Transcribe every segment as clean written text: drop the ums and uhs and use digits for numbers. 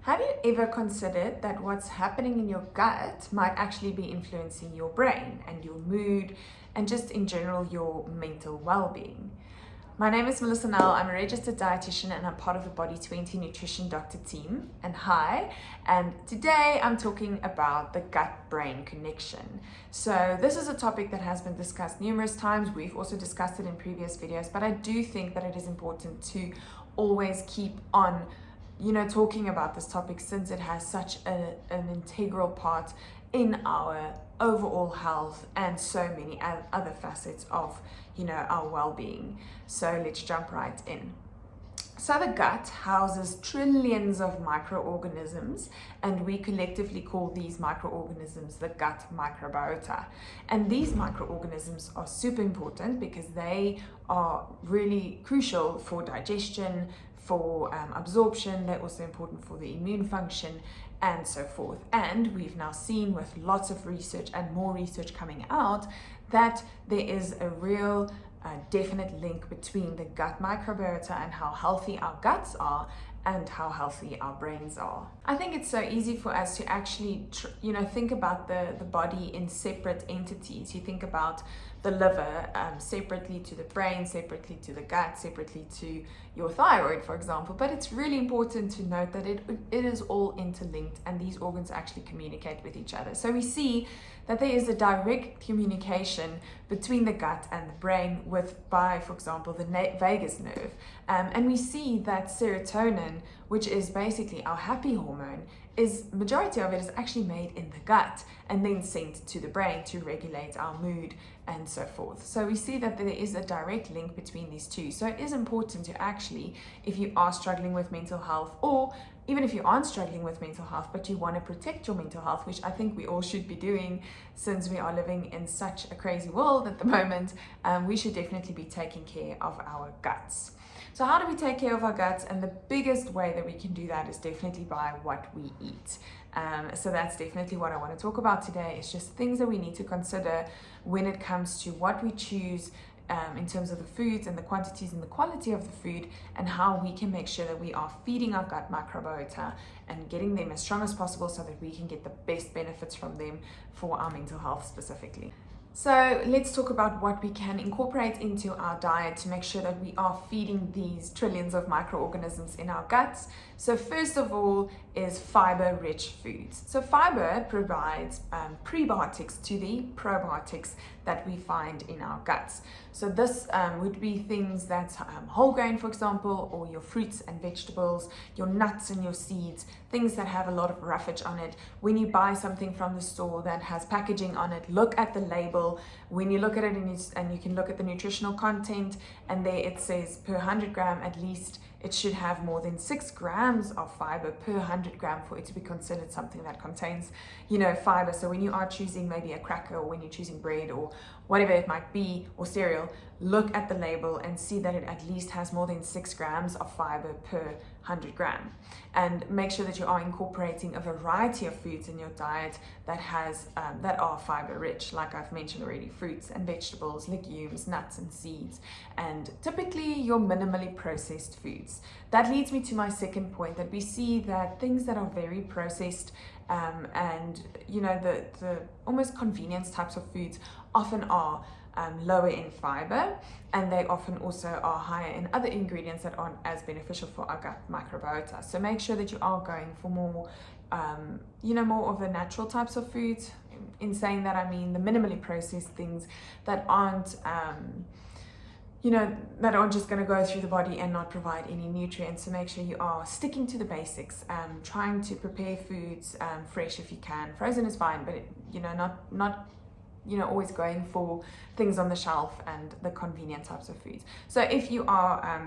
Have you ever considered that what's happening in your gut might actually be influencing your brain and your mood and just in general your mental well-being? My name is Melissa Nell. I'm a registered dietitian and I'm part of the Body 20 Nutrition Doctor team. And today I'm talking about the gut-brain connection. So this is a topic that has been discussed numerous times. We've also discussed it in previous videos, but I do think that it is important to always keep on talking about this topic, since it has such an integral part in our overall health and so many other facets of our well-being. So let's jump right in. So the gut houses trillions of microorganisms, and we collectively call these microorganisms the gut microbiota. And these microorganisms are super important because they are really crucial for digestion, for absorption. They're also important for the immune function and so forth. And we've now seen with lots of research and more research coming out that there is a real definite link between the gut microbiota and how healthy our guts are and how healthy our brains are. I think it's so easy for us to actually think about the body in separate entities. You think about the liver separately to the brain, separately to the gut, separately to your thyroid, for example. But it's really important to note that it is all interlinked, and these organs actually communicate with each other. So we see that there is a direct communication between the gut and the brain by, for example, the vagus nerve. And we see that serotonin, which is basically our happy hormone, majority of it is actually made in the gut and then sent to the brain to regulate our mood and so forth. So we see that there is a direct link between these two. So it is important to actually, if you are struggling with mental health, or even if you aren't struggling with mental health but you want to protect your mental health, which I think we all should be doing since we are living in such a crazy world at the moment, we should definitely be taking care of our guts. So how do we take care of our guts? And the biggest way that we can do that is definitely by what we eat. So that's definitely what I want to talk about today. It's just things that we need to consider when it comes to what we choose in terms of the foods and the quantities and the quality of the food, and how we can make sure that we are feeding our gut microbiota and getting them as strong as possible so that we can get the best benefits from them for our mental health specifically. So let's talk about what we can incorporate into our diet to make sure that we are feeding these trillions of microorganisms in our guts. So first of all is fiber-rich foods. So fiber provides prebiotics to the probiotics that we find in our guts. So this would be things that's whole grain, for example, or your fruits and vegetables, your nuts and your seeds, things that have a lot of roughage on it. When you buy something from the store that has packaging on it, look at the label. When you look at it and you can look at the nutritional content, and there it says per 100 gram at least it should have more than 6 grams of fiber per 100 gram for it to be considered something that contains, fiber. So when you are choosing maybe a cracker, or when you're choosing bread or whatever it might be, or cereal, look at the label and see that it at least has more than 6 grams of fiber per 100 gram. And make sure that you are incorporating a variety of foods in your diet that are fiber rich, like I've mentioned already: fruits and vegetables, legumes, nuts and seeds, and typically your minimally processed foods. That leads me to my second point, that we see that things that are very processed and the almost convenience types of foods often are lower in fiber, and they often also are higher in other ingredients that aren't as beneficial for our gut microbiota. So make sure that you are going for more more of the natural types of foods. In saying that, I mean the minimally processed things that aren't that aren't just going to go through the body and not provide any nutrients. So make sure you are sticking to the basics, trying to prepare foods fresh if you can. Frozen is fine, but not always going for things on the shelf and the convenient types of foods. So if you are,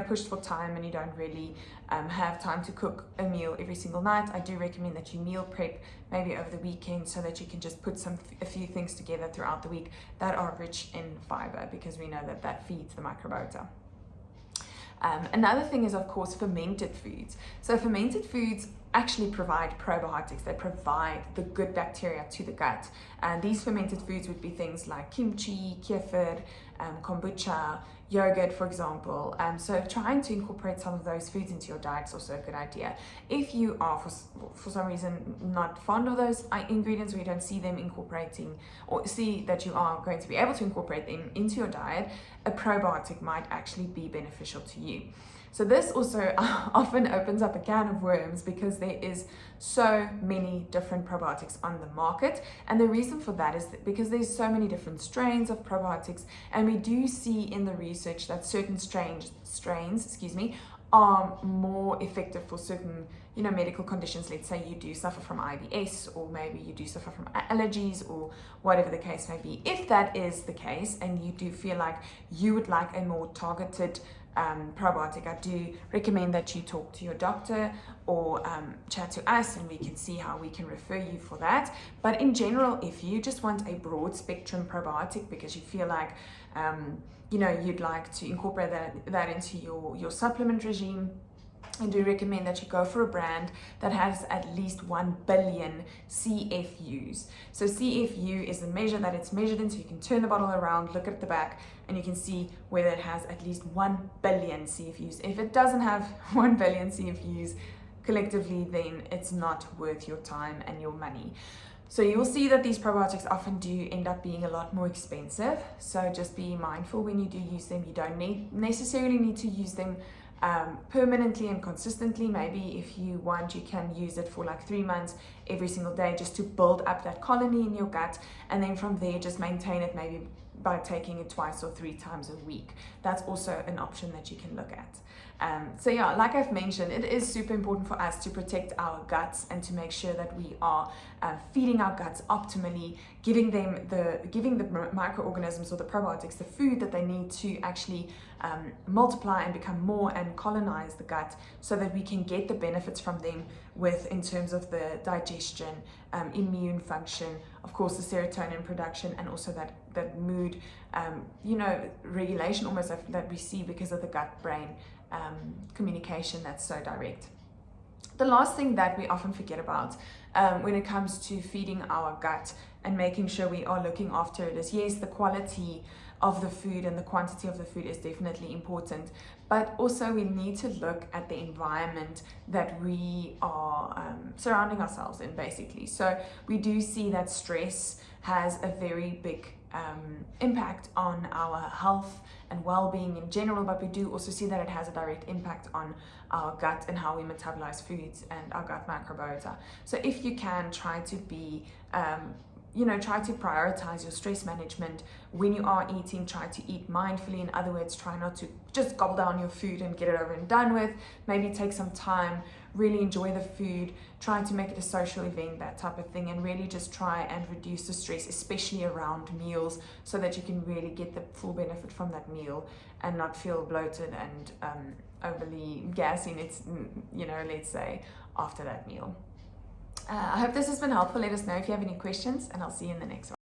pushed for time and you don't really have time to cook a meal every single night, I do recommend that you meal prep maybe over the weekend, so that you can just put a few things together throughout the week that are rich in fiber, because we know that feeds the microbiota. Another thing is, of course, fermented foods. So fermented foods actually provide probiotics. They provide the good bacteria to the gut. And these fermented foods would be things like kimchi, kefir, kombucha, yogurt, for example. So trying to incorporate some of those foods into your diet is also a good idea. If you are for some reason not fond of those ingredients, or you don't see them incorporating, or see that you are going to be able to incorporate them into your diet, a probiotic might actually be beneficial to you. So this also often opens up a can of worms, because there is so many different probiotics on the market. And the reason for that is because there's so many different strains of probiotics, and we do see in the research that certain strains, are more effective for certain, medical conditions. Let's say you do suffer from IBS, or maybe you do suffer from allergies, or whatever the case may be. If that is the case, and you do feel like you would like a more targeted probiotic, I do recommend that you talk to your doctor, or chat to us, and we can see how we can refer you for that. But in general, if you just want a broad spectrum probiotic because you feel like you'd like to incorporate that into your supplement regime, I do recommend that you go for a brand that has at least 1 billion CFUs. So CFU is the measure that it's measured in, so you can turn the bottle around, look at the back, and you can see whether it has at least 1 billion CFUs. If it doesn't have 1 billion CFUs collectively, then it's not worth your time and your money. So you will see that these probiotics often do end up being a lot more expensive. So just be mindful when you do use them. You don't necessarily need to use them permanently and consistently. Maybe if you want, you can use it for like 3 months every single day, just to build up that colony in your gut, and then from there just maintain it, maybe by taking it 2 or 3 times a week. That's also an option that you can look at. So yeah, like I've mentioned, it is super important for us to protect our guts and to make sure that we are feeding our guts optimally, giving the microorganisms or the probiotics the food that they need to actually multiply and become more and colonize the gut, so that we can get the benefits from them in terms of the digestion, immune function, of course the serotonin production, and also that mood regulation almost that we see because of the gut-brain communication that's so direct. The last thing that we often forget about when it comes to feeding our gut and making sure we are looking after it is, yes, the quality of the food and the quantity of the food is definitely important, but also we need to look at the environment that we are surrounding ourselves in, basically. So we do see that stress has a very big impact on our health and well-being in general, but we do also see that it has a direct impact on our gut and how we metabolize foods and our gut microbiota. So if you can, try to be try to prioritize your stress management. When you are eating, try to eat mindfully. In other words, try not to just gobble down your food and get it over and done with. Maybe take some time, really enjoy the food, try to make it a social event, that type of thing, and really just try and reduce the stress, especially around meals, so that you can really get the full benefit from that meal and not feel bloated and overly gassy, let's say, after that meal. I hope this has been helpful. Let us know if you have any questions, and I'll see you in the next one.